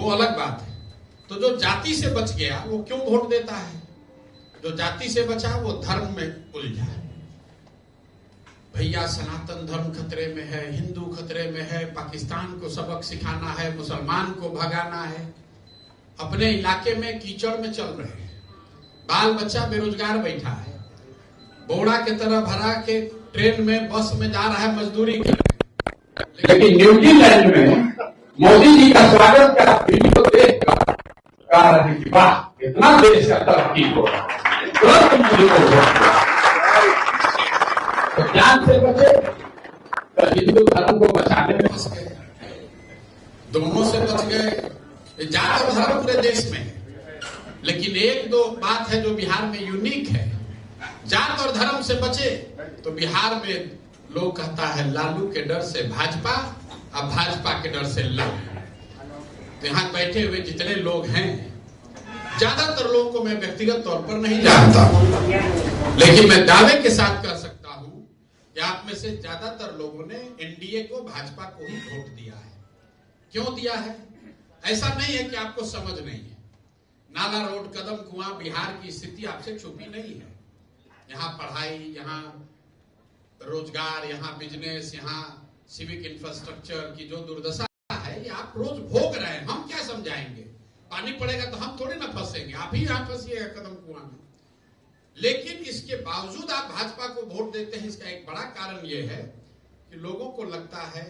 वो अलग बात है। तो जो जाति से बच गया वो क्यों वोट देता है? जो जाति से बचा वो धर्म में उलझा है। भैया सनातन धर्म खतरे में है, हिंदू खतरे में है, पाकिस्तान को सबक सिखाना है, मुसलमान को भगाना है। अपने इलाके में कीचड़ में चल रहे हैं, बाल बच्चा बेरोजगार बैठा है, बोड़ा के तरह भरा के ट्रेन में बस में जा रहा है मजदूरी के लिए। लेकिन न्यूजीलैंड में मोदी जी का स्वागत का वीडियो देख कर कह रहे हैं कि वाह इतना देश का तरक्की हो रहा है, तुरंत मोदी को तो ज्ञान से बचे तो हिंदू धर्म को बचाने में फंस गए, दोनों से बच गए। जात और धर्म पूरे देश में है, लेकिन एक दो बात है जो बिहार में यूनिक है। जात और धर्म से बचे तो बिहार में लोग कहता है लालू के डर से भाजपा, अब भाजपा के डर से लालू। तो यहाँ बैठे हुए जितने लोग हैं, ज्यादातर लोगों को मैं व्यक्तिगत तौर पर नहीं जानता हूं, लेकिन मैं दावे के साथ कह सकता हूं कि आप में से ज्यादातर लोगों ने एनडीए को, भाजपा को ही वोट दिया है। क्यों दिया है? ऐसा नहीं है कि आपको समझ नहीं है। नाला, रोड, कदम कुआं, बिहार की स्थिति आपसे छुपी नहीं है। यहाँ पढ़ाई, यहाँ रोजगार, यहाँ बिजनेस, यहाँ सिविक इंफ्रास्ट्रक्चर की जो दुर्दशा है ये आप रोज भोग रहे हैं। हम क्या समझाएंगे? पानी पड़ेगा तो हम थोड़े ना फंसेंगे, आप ही यहाँ फंसिएगा कदम कुआं में। लेकिन इसके बावजूद आप भाजपा को वोट देते हैं। इसका एक बड़ा कारण यह है कि लोगों को लगता है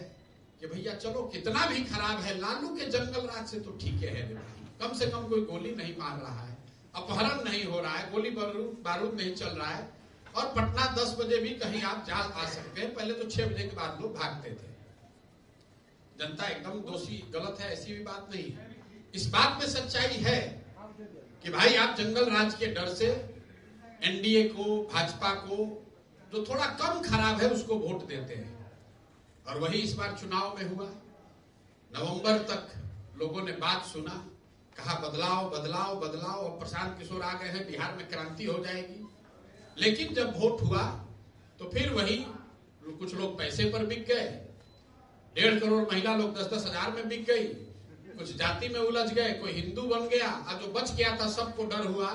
कि भैया चलो कितना भी खराब है, लालू के जंगल राज से तो ठीक है भाई, कम से कम कोई गोली नहीं मार रहा है, अपहरण नहीं हो रहा है, गोली बारूद नहीं चल रहा है, और पटना 10 बजे भी कहीं आप जा आ सकते हैं। पहले तो 6 बजे के बाद लोग भागते थे। जनता एकदम दोषी गलत है ऐसी भी बात नहीं है। इस बात में सच्चाई है कि भाई आप जंगल राज के डर से एनडीए को, भाजपा को, जो थोड़ा कम खराब है उसको वोट देते हैं। और वही इस बार चुनाव में हुआ। नवंबर तक लोगों ने बात सुना, कहा बदलाव बदलाव बदलाव, और प्रशांत किशोर आ गए हैं, बिहार में क्रांति हो जाएगी। लेकिन जब वोट हुआ तो फिर वही कुछ लोग पैसे पर बिक गए, 1.5 करोड़ महिला लोग 10-10 हजार में बिक गई, कुछ जाति में उलझ गए, कोई हिंदू बन गया, और जो बच गया था सबको डर हुआ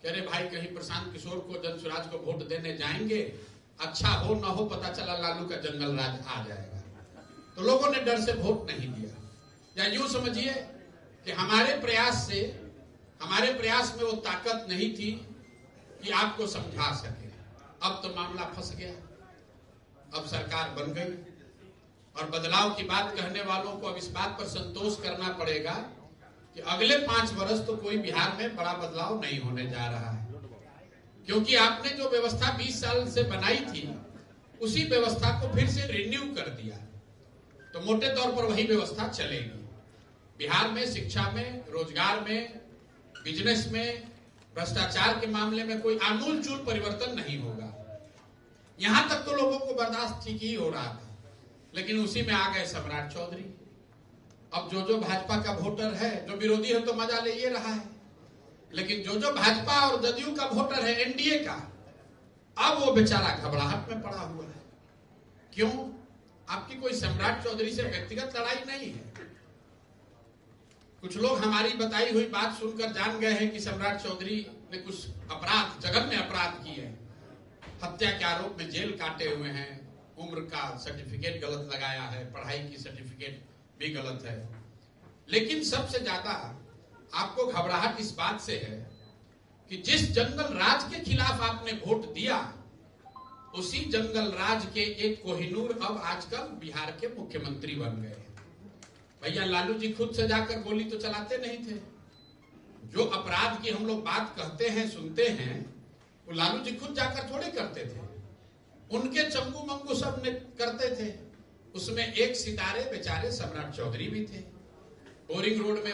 कि अरे भाई कहीं प्रशांत किशोर को, जनसुराज को वोट देने जाएंगे, अच्छा हो ना हो, पता चला लालू का जंगल राज आ जाएगा। तो लोगों ने डर से वोट नहीं दिया। या यूं समझिए कि हमारे प्रयास में वो ताकत नहीं थी कि आपको समझा सके। अब तो मामला फंस गया, अब सरकार बन गई, और बदलाव की बात कहने वालों को अब इस बात पर संतोष करना पड़ेगा कि अगले 5 वर्ष तो कोई बिहार में बड़ा बदलाव नहीं होने जा रहा है, क्योंकि आपने जो व्यवस्था 20 साल से बनाई थी उसी व्यवस्था को फिर से रिन्यू कर दिया। तो मोटे तौर पर वही व्यवस्था चलेगी। बिहार में शिक्षा में, रोजगार में, बिजनेस में, भ्रष्टाचार के मामले में कोई आमूलचूल परिवर्तन नहीं होगा। यहां तक तो लोगों को बर्दाश्त ठीक ही हो रहा था, लेकिन उसी में आ गए सम्राट चौधरी। अब जो भाजपा का वोटर है, जो विरोधी है तो मजा ले ये रहा है, लेकिन जो भाजपा और जदयू का वोटर है, एनडीए का, अब वो बेचारा घबराहट में पड़ा हुआ है। क्यों? आपकी कोई सम्राट चौधरी से व्यक्तिगत लड़ाई नहीं है। कुछ लोग हमारी बताई हुई बात सुनकर जान गए हैं कि सम्राट चौधरी ने कुछ अपराध, जघन्य अपराध किए हैं, हत्या के आरोप में जेल काटे हुए हैं, उम्र का सर्टिफिकेट गलत लगाया है, पढ़ाई की सर्टिफिकेट भी गलत है। लेकिन सबसे ज्यादा आपको घबराहट इस बात से है कि जिस जंगल राज के खिलाफ आपने वोट दिया, उसी जंगल राज के एक कोहिनूर अब आजकल बिहार के मुख्यमंत्री बन गए। भैया लालू जी खुद से जाकर गोली तो चलाते नहीं थे। जो अपराध की हम लोग बात कहते हैं, सुनते हैं, वो लालू जी खुद जाकर थोड़े करते थे, उनके चंगू मंगू सब ने करते थे। उसमें एक सितारे बेचारे सम्राट चौधरी भी थे। बोरिंग रोड में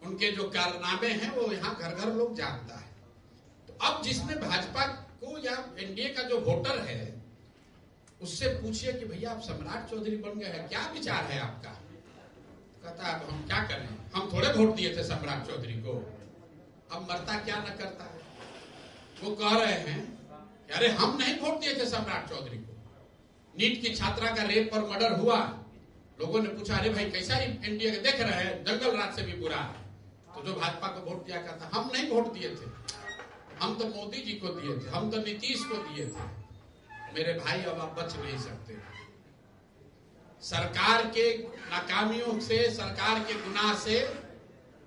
उनके जो कारनामे हैं वो यहाँ घर घर लोग जानता है। तो अब जिसने भाजपा को या एनडीए का जो वोटर है उससे पूछिए कि भैया आप सम्राट चौधरी बन गए हैं, क्या विचार है आपका? कहता है अब हम क्या करें, हम थोड़े वोट दिए थे सम्राट चौधरी को, अब मरता क्या न करता है। वो कह रहे हैं कि अरे हम नहीं वोट दिए थे सम्राट चौधरी को। नीट की छात्रा का रेप पर मर्डर हुआ, लोगों ने पूछा, अरे भाई कैसा ही एनडीए के देख रहे हैं, जंगल राज से भी बुरा है। तो जो भाजपा को वोट दिया करता, हम नहीं वोट दिए थे, हम तो मोदी जी को दिए थे, हम तो नीतीश को दिए थे। मेरे भाई अब आप बच नहीं सकते। सरकार के नाकामियों से, सरकार के गुनाह से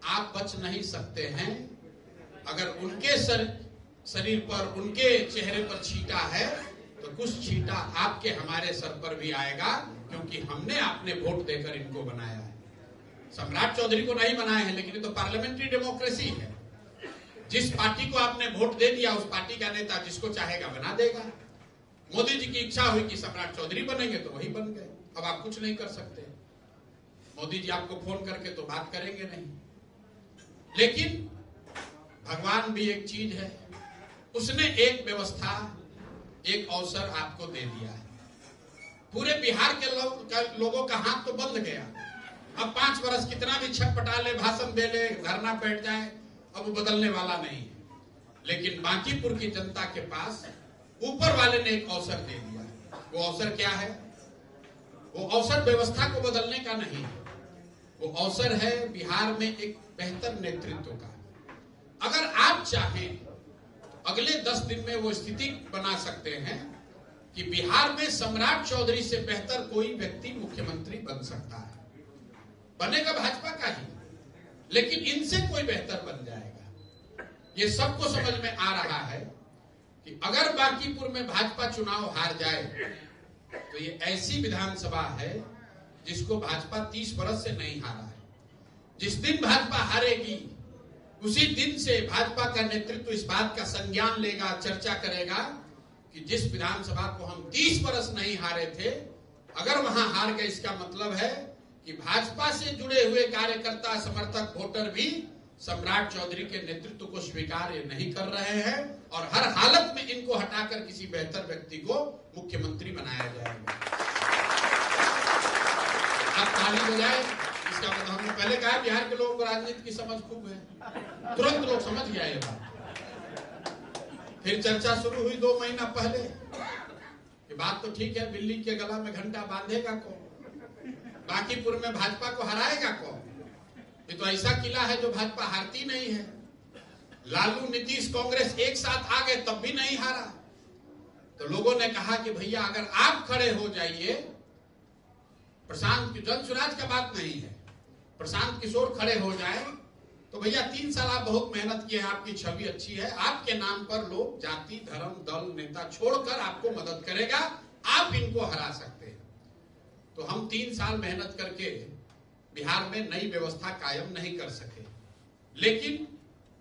आप बच नहीं सकते हैं। अगर उनके शरीर पर, उनके चेहरे पर छींटा है तो कुछ छींटा आपके हमारे सर पर भी आएगा, क्योंकि हमने अपने वोट देकर इनको बनाया है। सम्राट चौधरी को नहीं बनाए हैं, लेकिन ये तो पार्लियामेंट्री डेमोक्रेसी है। जिस पार्टी को आपने वोट दे दिया, उस पार्टी का नेता जिसको चाहेगा बना देगा। मोदी जी की इच्छा हुई कि सम्राट चौधरी बनेंगे तो वही बन गए। अब आप कुछ नहीं कर सकते। मोदी जी आपको फोन करके तो बात करेंगे नहीं। लेकिन भगवान भी एक चीज है, उसने एक व्यवस्था, एक अवसर आपको दे दिया है। पूरे बिहार के लोगों का हाथ तो बंद गया। अब 5 वर्ष कितना भी छटपटा ले, भाषण दे ले, धरना बैठ जाए, अब वो बदलने वाला नहीं है। लेकिन बांकीपुर की जनता के पास ऊपर वाले ने एक अवसर दे दिया है। वो अवसर क्या है? वो अवसर व्यवस्था को बदलने का नहीं है। वो अवसर है बिहार में एक बेहतर नेतृत्व का। अगर आप चाहें तो अगले 10 दिन में वो स्थिति बना सकते हैं कि बिहार में सम्राट चौधरी से बेहतर कोई व्यक्ति मुख्यमंत्री बन सकता है। बनेगा भाजपा का ही, लेकिन इनसे कोई बेहतर बन जाएगा। ये सबको समझ में आ रहा है कि अगर बांकीपुर में भाजपा चुनाव हार जाए तो ये ऐसी विधानसभा है जिसको भाजपा 30 वर्ष से नहीं हारा है। जिस दिन भाजपा हारेगी उसी दिन से भाजपा का नेतृत्व इस बात का संज्ञान लेगा, चर्चा करेगा कि जिस विधानसभा को हम 30 वर्ष नहीं हारे थे, अगर वहां हार गए, इसका मतलब है कि भाजपा से जुड़े हुए कार्यकर्ता, समर्थक, वोटर भी सम्राट चौधरी के नेतृत्व को स्वीकार नहीं कर रहे हैं और हर हालत में इनको हटाकर किसी बेहतर व्यक्ति को मुख्यमंत्री बनाया जाएगा। अब ताली बजाए, इसका मतलब हमने पहले कहा बिहार के लोगों को राजनीति की समझ खूब है, तुरंत लोग समझ गया ये बात। फिर चर्चा शुरू हुई 2 महीना पहले कि बात तो ठीक है, बिल्ली के गला में घंटा बांधेगा कौन, बांकीपुर में भाजपा को हराएगा कौन? ये तो ऐसा किला है जो भाजपा हारती नहीं है। लालू, नीतीश, कांग्रेस एक साथ आ गए तब भी नहीं हारा। तो लोगों ने कहा कि भैया अगर आप खड़े हो जाइए, प्रशांत की जनसुराज का बात नहीं है, प्रशांत किशोर खड़े हो जाए तो भैया 3 साल आप बहुत मेहनत किए हैं, आपकी छवि अच्छी है, आपके नाम पर लोग जाति, धर्म, दल, नेता छोड़कर आपको मदद करेगा, आप इनको हरा सकते हैं। तो हम 3 साल मेहनत करके बिहार में नई व्यवस्था कायम नहीं कर सके, लेकिन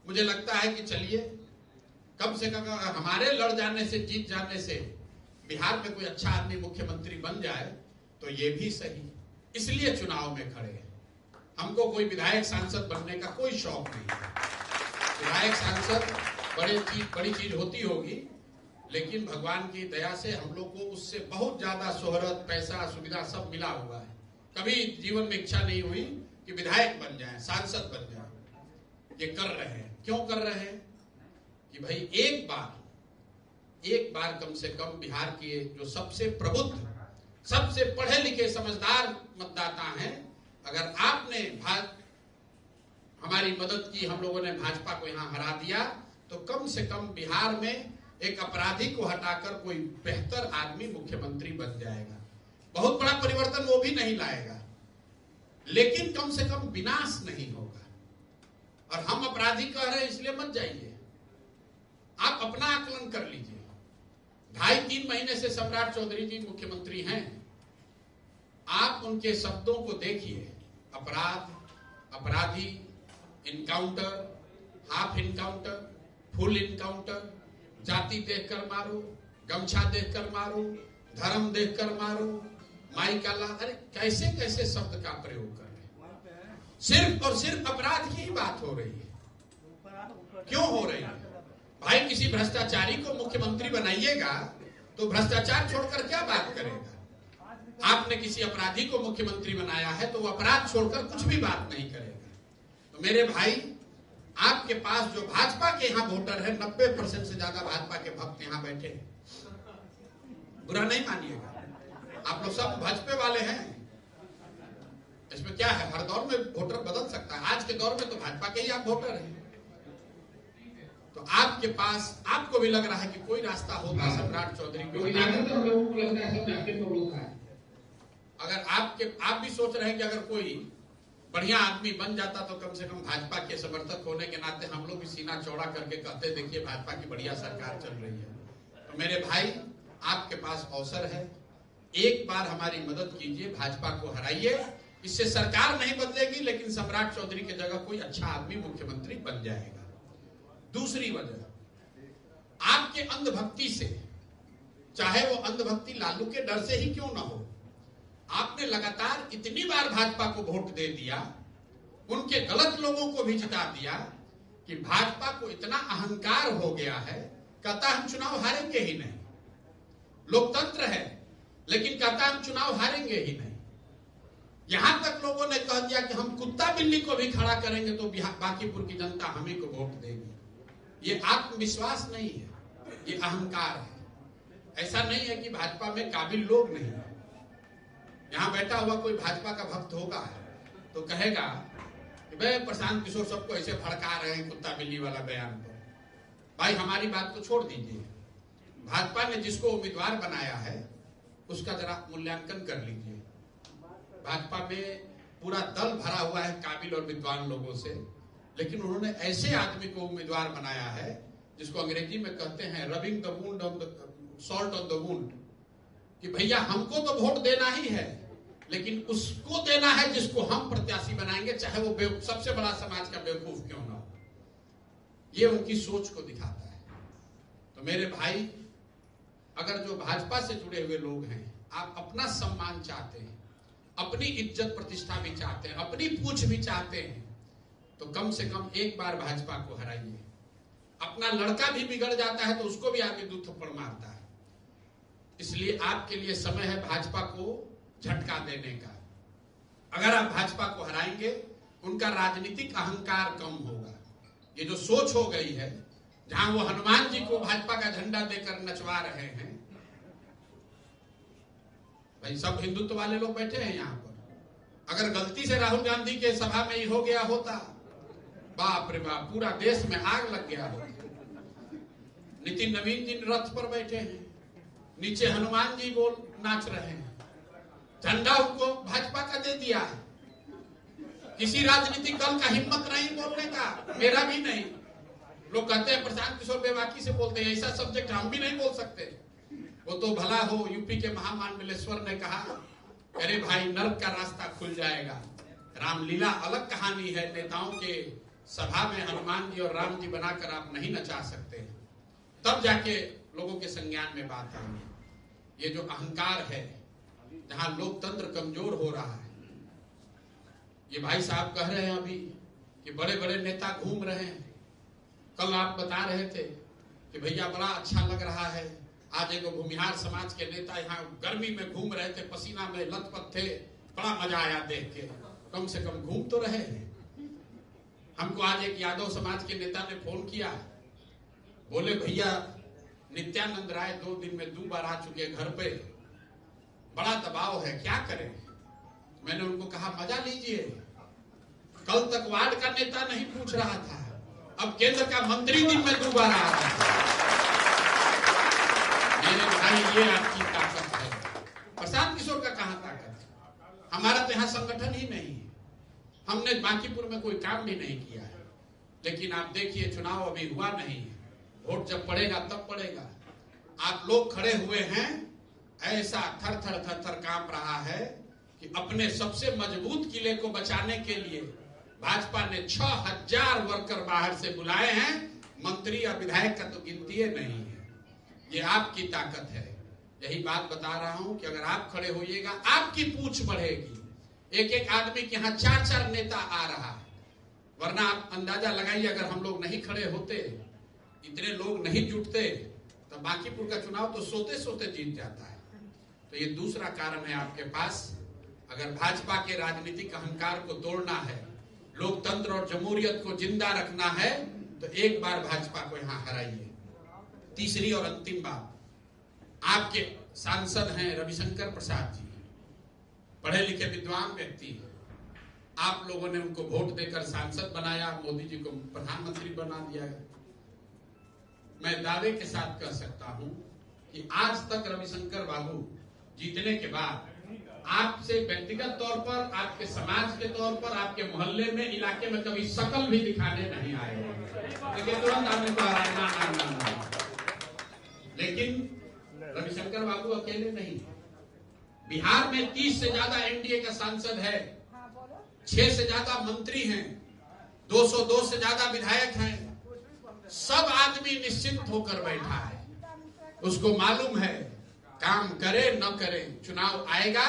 मुझे लगता है कि चलिए कम से कम हमारे लड़ जाने से, जीत जाने से बिहार में कोई अच्छा आदमी मुख्यमंत्री बन जाए तो ये भी सही। इसलिए चुनाव में खड़े हैं। हमको कोई विधायक सांसद बनने का कोई शौक नहीं है। विधायक सांसद बड़ी चीज होती होगी, लेकिन भगवान की दया से हम लोग को उससे बहुत ज्यादा शोहरत, पैसा, सुविधा सब मिला हुआ है। कभी जीवन में इच्छा नहीं हुई कि विधायक बन जाए, सांसद बन जाए। ये कर रहे हैं। क्यों कर रहे हैं? कि भाई एक बार कम से कम बिहार के जो सबसे प्रबुद्ध, सबसे पढ़े लिखे, समझदार मतदाता हैं, अगर आपने हमारी मदद की, हम लोगों ने भाजपा को यहां हरा दिया, तो कम से कम बिहार में एक अपराधी को हटाकर कोई बेहतर आदमी मुख्यमंत्री बन जाएगा। बहुत बड़ा परिवर्तन वो भी नहीं लाएगा, लेकिन कम से कम विनाश नहीं होगा। और हम अपराधी कह रहे हैं इसलिए मत जाइए, आप अपना आकलन कर लीजिए। 2.5-3 महीने से सम्राट चौधरी जी मुख्यमंत्री हैं। आप उनके शब्दों को देखिए, अपराध, अपराधी, encounter, half encounter, full encounter, जाति देखकर मारो, गमछा देखकर मारो, धर्म देखकर मारो, माई का ला, अरे कैसे कैसे शब्द का प्रयोग कर रहे हैं। सिर्फ और सिर्फ अपराध की ही बात हो रही है। क्यों हो रही है? भाई किसी भ्रष्टाचारी को मुख्यमंत्री बनाइएगा तो भ्रष्टाचार छोड़कर क्या बात करेगा? आपने किसी अपराधी को मुख्यमंत्री बनाया है तो वो अपराध छोड़कर कुछ भी बात नहीं करेगा। तो मेरे भाई, आपके पास जो भाजपा के यहाँ वोटर है, 90% से ज्यादा भाजपा के भक्त यहाँ बैठे हैं। बुरा नहीं मानिएगा, आप लोग सब भाजपा वाले हैं। इसमें क्या है, हर दौर में वोटर बदल सकता है। आज के दौर में तो भाजपा के ही आप वोटर हैं। तो आपके पास, आपको भी लग रहा है कि कोई रास्ता होगा सम्राट चौधरी को, अगर आप भी सोच रहे हैं कि अगर कोई बढ़िया आदमी बन जाता तो कम से कम भाजपा के समर्थक होने के नाते हम लोग भी सीना चौड़ा करके कहते देखिए भाजपा की बढ़िया सरकार चल रही है। तो मेरे भाई, आपके पास अवसर है, एक बार हमारी मदद कीजिए, भाजपा को हराइए। इससे सरकार नहीं बदलेगी, लेकिन सम्राट चौधरी की जगह कोई अच्छा आदमी मुख्यमंत्री बन जाएगा। दूसरी वजह, आपके अंधभक्ति से, चाहे वो अंधभक्ति लालू के डर से ही क्यों ना हो, आपने लगातार इतनी बार भाजपा को वोट दे दिया, उनके गलत लोगों को भी जिता दिया कि भाजपा को इतना अहंकार हो गया है, कहता हम चुनाव हारेंगे ही नहीं। लोकतंत्र है, लेकिन कहता हम चुनाव हारेंगे ही नहीं। यहां तक लोगों ने कह दिया कि हम कुत्ता बिल्ली को भी खड़ा करेंगे तो बांकीपुर की जनता हमें को वोट देगी। ये आत्मविश्वास नहीं है, ये अहंकार है। ऐसा नहीं है कि भाजपा में काबिल लोग नहीं है। यहां बैठा हुआ कोई भाजपा का भक्त होगा तो कहेगा कि भाई प्रशांत किशोर सबको ऐसे भड़का रहे हैं कुत्ता बिल्ली वाला बयान पर। भाई हमारी बात को छोड़ दीजिए, भाजपा ने जिसको उम्मीदवार बनाया है उसका जरा मूल्यांकन कर लीजिए। भाजपा में पूरा दल भरा हुआ है काबिल और विद्वान लोगों से, लेकिन उन्होंने ऐसे आदमी को उम्मीदवार बनाया है जिसको अंग्रेजी में कहते हैं rubbing the wound on the salt on the wound, कि भैया हमको तो वोट देना ही है, लेकिन उसको देना है जिसको हम प्रत्याशी बनाएंगे, चाहे वो सबसे बड़ा समाज का बेवकूफ क्यों ना हो। ये उनकी सोच को दिखाता है। तो मेरे भाई, अगर जो भाजपा से जुड़े हुए लोग हैं, आप अपना सम्मान चाहते हैं, अपनी इज्जत प्रतिष्ठा भी चाहते हैं, अपनी पूछ भी चाहते हैं, तो कम से कम एक बार भाजपा को हराइए। अपना लड़का भी बिगड़ जाता है तो उसको भी आगे दो थप्पड़ मारता है। इसलिए आपके लिए समय है भाजपा को झटका देने का। अगर आप भाजपा को हराएंगे, उनका राजनीतिक अहंकार कम होगा। ये जो सोच हो गई है, जहां वो हनुमान जी को भाजपा का झंडा देकर नचवा रहे हैं, भाई सब हिंदुत्व वाले लोग बैठे हैं यहाँ पर। अगर गलती से राहुल गांधी के सभा में ही हो गया होता, बाप रे बाप, पूरा देश में आग लग गया होता। नितिन नवीन जी रथ पर बैठे हैं, नीचे हनुमान जी बोल नाच रहे हैं, झंडा उनको भाजपा का दे दिया है। किसी राजनीतिक दल का हिम्मत नहीं बोलने का, मेरा भी नहीं। लोग कहते हैं प्रशांत किशोर बेबाकी से बोलते हैं, ऐसा सब्जेक्ट हम भी नहीं बोल सकते। वो तो भला हो, यूपी के महामानवेश्वर ने कहा, अरे भाई नर्क का रास्ता खुल जाएगा। रामलीला अलग कहानी है, नेताओं के सभा में हनुमान जी और राम जी बनाकर आप नहीं नचा सकते, तब जाके लोगों के संज्ञान में बात आएगी। ये जो अहंकार है, जहां लोकतंत्र कमजोर हो रहा है, ये भाई साहब कह रहे हैं अभी कि बड़े बड़े नेता घूम रहे हैं। कल आप बता रहे थे कि भैया बड़ा अच्छा लग रहा है, आज एक भूमिहार समाज के नेता यहाँ गर्मी में घूम रहे थे, पसीना में लथपथ थे, बड़ा मजा आया देख के। कम से कम घूम तो रहे हैं। हमको आज एक यादव समाज के नेता ने फोन किया, बोले भैया नित्यानंद राय 2 दिन में 2 बार आ चुके घर पे, बड़ा दबाव है, क्या करें। मैंने उनको कहा मजा लीजिए, कल तक वार्ड का नेता नहीं पूछ रहा था, अब केंद्र का मंत्री दिन में 2 बार आ रहा है। मेरे भाई, ये आपकी ताकत है। प्रशांत किशोर का कहां ताकत है? हमारा तो यहां संगठन ही नहीं है, हमने बांकीपुर में कोई काम भी नहीं किया है। लेकिन आप देखिए, चुनाव अभी हुआ नहीं है, वोट जब पड़ेगा तब पड़ेगा। आप लोग खड़े हुए हैं, ऐसा थर थर थर थर कांप रहा है कि अपने सबसे मजबूत किले को बचाने के लिए भाजपा ने 6000 वर्कर बाहर से बुलाए हैं। मंत्री या विधायक का तो गिनती नहीं है। ये आपकी ताकत है। यही बात बता रहा हूं कि अगर आप खड़े होइएगा, आपकी पूछ बढ़ेगी। एक एक आदमी के यहाँ 4-4 नेता आ रहा है। वरना आप अंदाजा लगाइए, अगर हम लोग नहीं खड़े होते, इतने लोग नहीं जुटते, तो बांकीपुर का चुनाव तो सोते सोते जीत जाता है। तो ये दूसरा कारण है आपके पास। अगर भाजपा के राजनीतिक अहंकार को तोड़ना है, लोकतंत्र और जमहूरियत को जिंदा रखना है, तो एक बार भाजपा को यहां हराइए। तीसरी और अंतिम बात, आपके सांसद हैं रविशंकर प्रसाद जी, पढ़े लिखे विद्वान व्यक्ति, आप लोगों ने उनको वोट देकर सांसद बनाया, मोदी जी को प्रधानमंत्री बना दिया है। मैं दावे के साथ कह सकता हूं कि आज तक रविशंकर बाबू जीतने के बाद आपसे व्यक्तिगत तौर पर, आपके समाज के तौर पर, आपके मोहल्ले में, इलाके में कभी शकल भी दिखाने नहीं आए। लेकिन तुरंत आपने कहा ना। लेकिन रविशंकर बाबू अकेले नहीं, बिहार में 30 से ज्यादा एनडीए का सांसद है, 6 से ज्यादा मंत्री हैं, 202 से ज्यादा विधायक हैं। सब आदमी निश्चिंत होकर बैठा है। उसको मालूम है काम करे न करे, चुनाव आएगा,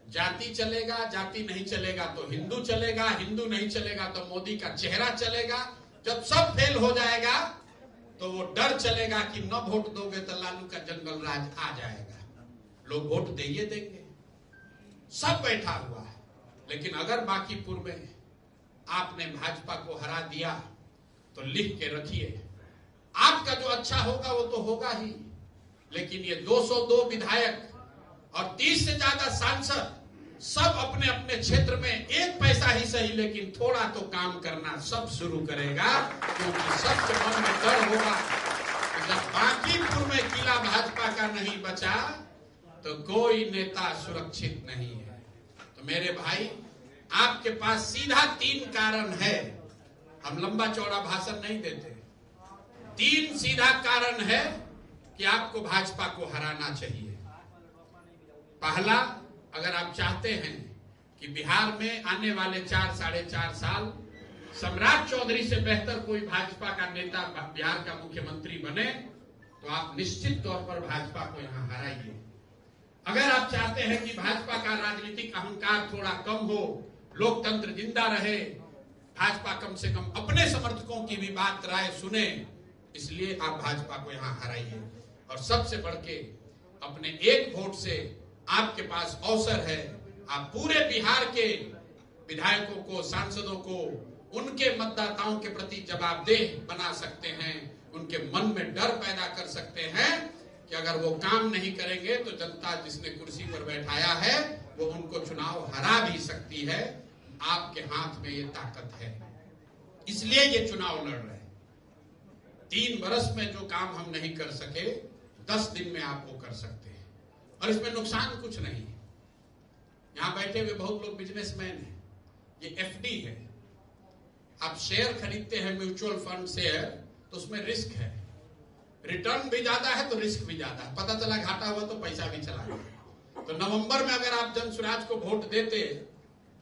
जाति चलेगा, जाति नहीं चलेगा तो हिंदू चलेगा, हिंदू नहीं चलेगा तो मोदी का चेहरा चलेगा। जब सब फेल हो जाएगा तो वो डर चलेगा कि न वोट दोगे तो लालू का जंगल राज आ जाएगा, लोग वोट देंगे। सब बैठा हुआ है। लेकिन अगर बांकीपुर में आपने भाजपा को हरा दिया तो लिख के रखिए, आपका जो अच्छा होगा वो तो होगा ही, लेकिन ये 202 विधायक और 30 से ज्यादा सांसद सब अपने अपने क्षेत्र में एक पैसा ही सही लेकिन थोड़ा तो काम करना सब शुरू करेगा, क्योंकि सबके मन में डर होगा कि जब बांकीपुर में किला भाजपा का नहीं बचा तो कोई नेता सुरक्षित नहीं है। तो मेरे भाई, आपके पास सीधा 3 कारण है। हम लंबा चौड़ा भाषण नहीं देते। 3 सीधा कारण है कि आपको भाजपा को हराना चाहिए। पहला, अगर आप चाहते हैं कि बिहार में आने वाले 4 साढ़े 4 साल सम्राट चौधरी से बेहतर कोई भाजपा का नेता बिहार का मुख्यमंत्री बने, तो आप निश्चित तौर पर भाजपा को यहां हराइए। अगर आप चाहते हैं कि भाजपा का राजनीतिक अहंकार थोड़ा कम हो, लोकतंत्र जिंदा रहे, भाजपा कम से कम अपने समर्थकों की भी बात राय सुने, इसलिए आप भाजपा को यहां हराइए। और सबसे बढ़ के अपने एक वोट से आपके पास अवसर है, आप पूरे बिहार के विधायकों को, सांसदों को, उनके मतदाताओं के प्रति जवाबदेह बना सकते हैं, उनके मन में डर पैदा कर सकते हैं कि अगर वो काम नहीं करेंगे तो जनता जिसने कुर्सी पर बैठाया है वो उनको चुनाव हरा भी सकती है। आपके हाथ में ये ताकत है, इसलिए ये चुनाव लड़ रहे हैं। 3 वर्ष में जो काम हम नहीं कर सके, 10 दिन में आप वो कर सकते हैं, और इसमें नुकसान कुछ नहीं है। यहां बैठे हुए बहुत लोग बिजनेसमैन हैं, ये एफडी है। आप शेयर खरीदते हैं, म्यूचुअल फंड शेयर, तो उसमें रिस्क है, रिटर्न भी ज्यादा है तो रिस्क भी ज्यादा है। पता चला घाटा हुआ तो पैसा भी चला गया। तो नवंबर में अगर आप जन स्वराज को वोट देते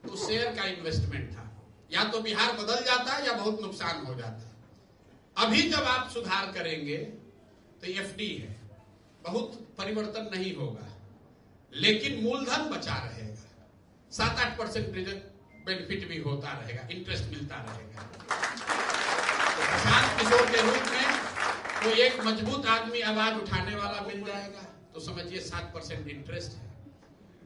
तो शेयर का इन्वेस्टमेंट था, या तो बिहार बदल जाता या बहुत नुकसान हो जाता। अभी जब आप सुधार करेंगे तो एफडी है, बहुत परिवर्तन नहीं होगा, लेकिन मूलधन बचा रहेगा, 7-8% बेनिफिट भी होता रहेगा, इंटरेस्ट मिलता रहेगा। तो प्रशांत किशोर के रूप में कोई एक मजबूत आदमी आवाज उठाने वाला मिल जाएगा, तो समझिए 7% इंटरेस्ट है,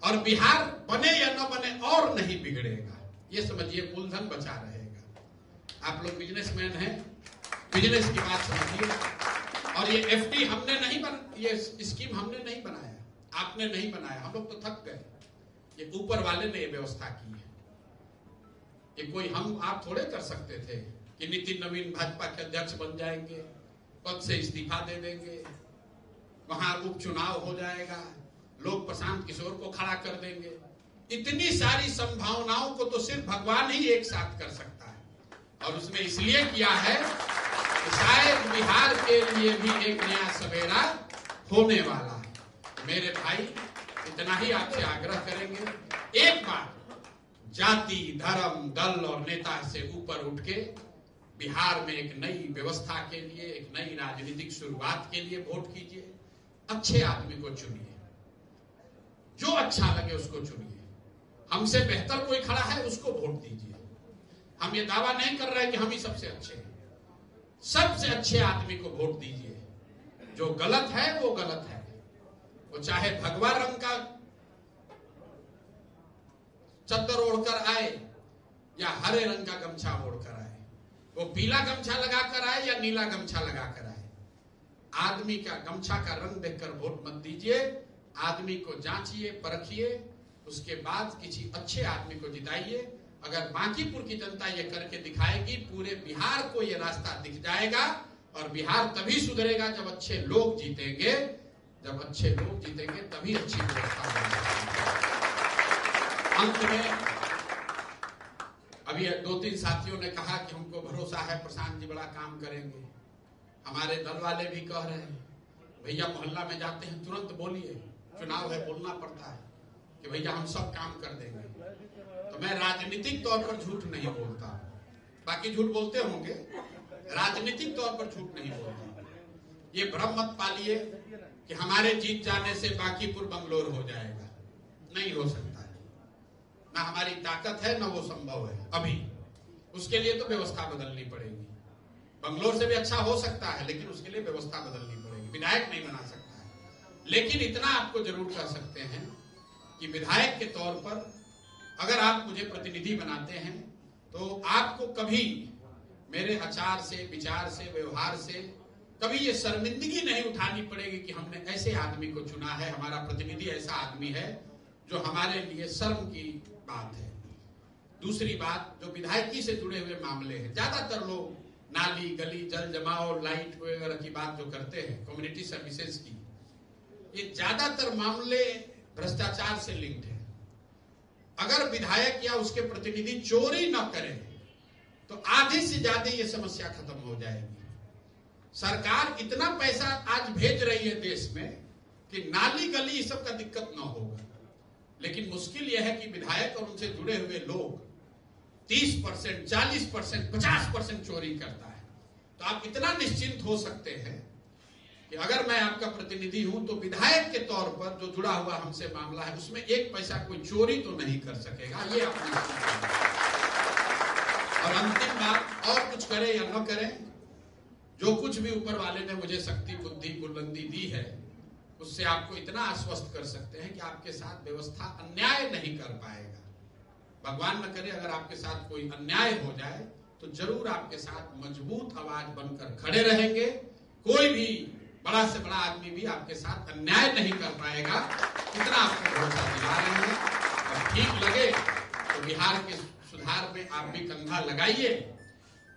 और बिहार बने या न बने और नहीं बिगड़ेगा, ये समझिए मूलधन बचा रहेगा। आप लोग बिजनेसमैन हैं, बिजनेस की बात समझिए। और ये एफडी हमने नहीं ये स्कीम हमने नहीं बनाया, आपने नहीं बनाया, हम लोग तो थक गए, ये ऊपर वाले ने ये व्यवस्था की है। ये कोई हम आप थोड़े कर सकते थे कि नितिन नवीन भाजपा के अध्यक्ष बन जाएंगे, पद से इस्तीफा दे देंगे, वहां उपचुनाव हो जाएगा, लोग प्रशांत किशोर को खड़ा कर देंगे। इतनी सारी संभावनाओं को तो सिर्फ भगवान ही एक साथ कर सकता है, और उसने इसलिए किया है कि शायद बिहार के लिए भी एक नया सवेरा होने वाला है। मेरे भाई, इतना ही आपसे आग्रह करेंगे, एक बार जाति, धर्म, दल और नेता से ऊपर उठ के बिहार में एक नई व्यवस्था के लिए, एक नई राजनीतिक शुरुआत के लिए वोट कीजिए। अच्छे आदमी को चुनिए, जो अच्छा लगे उसको चुनिए। हमसे बेहतर कोई खड़ा है उसको वोट दीजिए। हम ये दावा नहीं कर रहे कि हम ही सबसे अच्छे हैं, सबसे अच्छे आदमी को वोट दीजिए। जो गलत है वो गलत है, वो चाहे भगवा रंग का चद्दर ओढ़कर आए या हरे रंग का गमछा ओढ़कर आए, वो पीला गमछा लगाकर आए या नीला गमछा लगाकर आए। आदमी का गमछा का रंग देखकर वोट मत दीजिए, आदमी को जांचिए, परखिए, उसके बाद किसी अच्छे आदमी को जिताइए। अगर बांकीपुर की जनता ये करके दिखाएगी, पूरे बिहार को ये रास्ता दिख जाएगा और बिहार तभी सुधरेगा जब अच्छे लोग जीतेंगे। जब अच्छे लोग जीतेंगे तभी अच्छी व्यवस्था बनेगी। अंत में अभी 2-3 साथियों ने कहा कि हमको भरोसा है प्रशांत जी बड़ा काम करेंगे। हमारे दल वाले भी कह रहे हैं भैया मोहल्ला में जाते हैं तुरंत बोलिए, चुनाव है बोलना पड़ता है कि भैया हम सब काम कर देंगे। तो मैं राजनीतिक तौर पर झूठ नहीं बोलता, बाकी झूठ बोलते होंगे, राजनीतिक तौर पर झूठ नहीं बोलता। ये भ्रम मत पालिए कि हमारे जीत जाने से बांकीपुर बंगलोर हो जाएगा, नहीं हो सकता है। ना हमारी ताकत है ना वो संभव है अभी। उसके लिए तो व्यवस्था बदलनी पड़ेगी। बंगलोर से भी अच्छा हो सकता है लेकिन उसके लिए व्यवस्था बदलनी पड़ेगी, विधायक नहीं बना सकता है। लेकिन इतना आपको जरूर कह सकते हैं कि विधायक के तौर पर अगर आप मुझे प्रतिनिधि बनाते हैं तो आपको कभी मेरे आचार से, विचार से, व्यवहार से कभी ये शर्मिंदगी नहीं उठानी पड़ेगी कि हमने ऐसे आदमी को चुना है, हमारा प्रतिनिधि ऐसा आदमी है जो हमारे लिए शर्म की बात है। दूसरी बात, जो विधायकी से जुड़े हुए मामले हैं, ज्यादातर लोग नाली, गली, जल जमाव, लाइट वगैरह की बात जो करते हैं, कम्युनिटी सर्विसेज की, ये ज्यादातर मामले भ्रष्टाचार से लिंक्ड है। अगर विधायक या उसके प्रतिनिधि चोरी न करें तो आधे से ज्यादा ये समस्या खत्म हो जाएगी। सरकार इतना पैसा आज भेज रही है देश में कि नाली, गली, सब का दिक्कत न होगा। लेकिन मुश्किल यह है कि विधायक और उनसे जुड़े हुए लोग 30%, 40%, 50% चोरी करता है। तो आप इतना निश्चिंत हो सकते हैं कि अगर मैं आपका प्रतिनिधि हूं तो विधायक के तौर पर जो जुड़ा हुआ हमसे मामला है उसमें 1 पैसा कोई चोरी तो नहीं कर सकेगा, ये अपनी। और अंतिम बात, और कुछ करे या न करे, जो कुछ भी ऊपर वाले ने मुझे शक्ति, बुद्धि, बुलंदी दी है उससे आपको इतना आश्वस्त कर सकते हैं कि आपके साथ व्यवस्था अन्याय नहीं कर पाएगा। भगवान न करे अगर आपके साथ कोई अन्याय हो जाए तो जरूर आपके साथ मजबूत आवाज बनकर खड़े रहेंगे। कोई भी बड़ा से बड़ा आदमी भी आपके साथ अन्याय नहीं कर पाएगा, इतना आपको भरोसा दिला रहे हैं। और ठीक लगे तो बिहार के सुधार में आप भी कंधा लगाइए।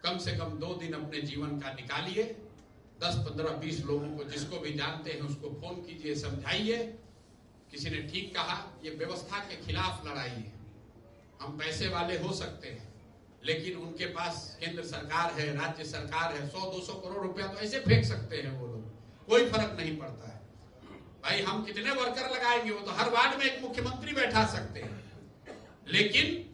कम से कम 2 दिन अपने जीवन का निकालिए, 10, 15, 20 लोगों को जिसको भी जानते हैं उसको फोन कीजिए, समझाइए। किसी ने ठीक कहा, ये व्यवस्था के खिलाफ लड़ाई है। हम पैसे वाले हो सकते हैं लेकिन उनके पास केंद्र सरकार है, राज्य सरकार है, 100-200 करोड़ रुपया तो ऐसे फेंक सकते हैं वो लोग, कोई फर्क नहीं पड़ता है। भाई हम कितने वर्कर लगाएंगे, वो तो हर वार्ड में एक मुख्यमंत्री बैठा सकते हैं। लेकिन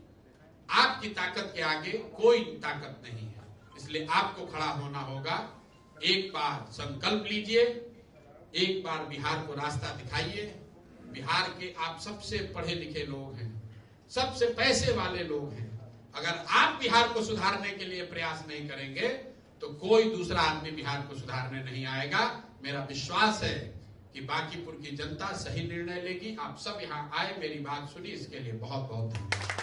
आपकी ताकत के आगे कोई ताकत नहीं है, इसलिए आपको खड़ा होना होगा। एक बार संकल्प लीजिए, एक बार बिहार को रास्ता दिखाइए। बिहार के आप सबसे पढ़े लिखे लोग हैं, सबसे पैसे वाले लोग हैं। अगर आप बिहार को सुधारने के लिए प्रयास नहीं करेंगे तो कोई दूसरा आदमी बिहार को सुधारने नहीं आएगा। मेरा विश्वास है कि बांकीपुर की जनता सही निर्णय लेगी। आप सब यहाँ आए, मेरी बात सुनी, इसके लिए बहुत बहुत धन्यवाद।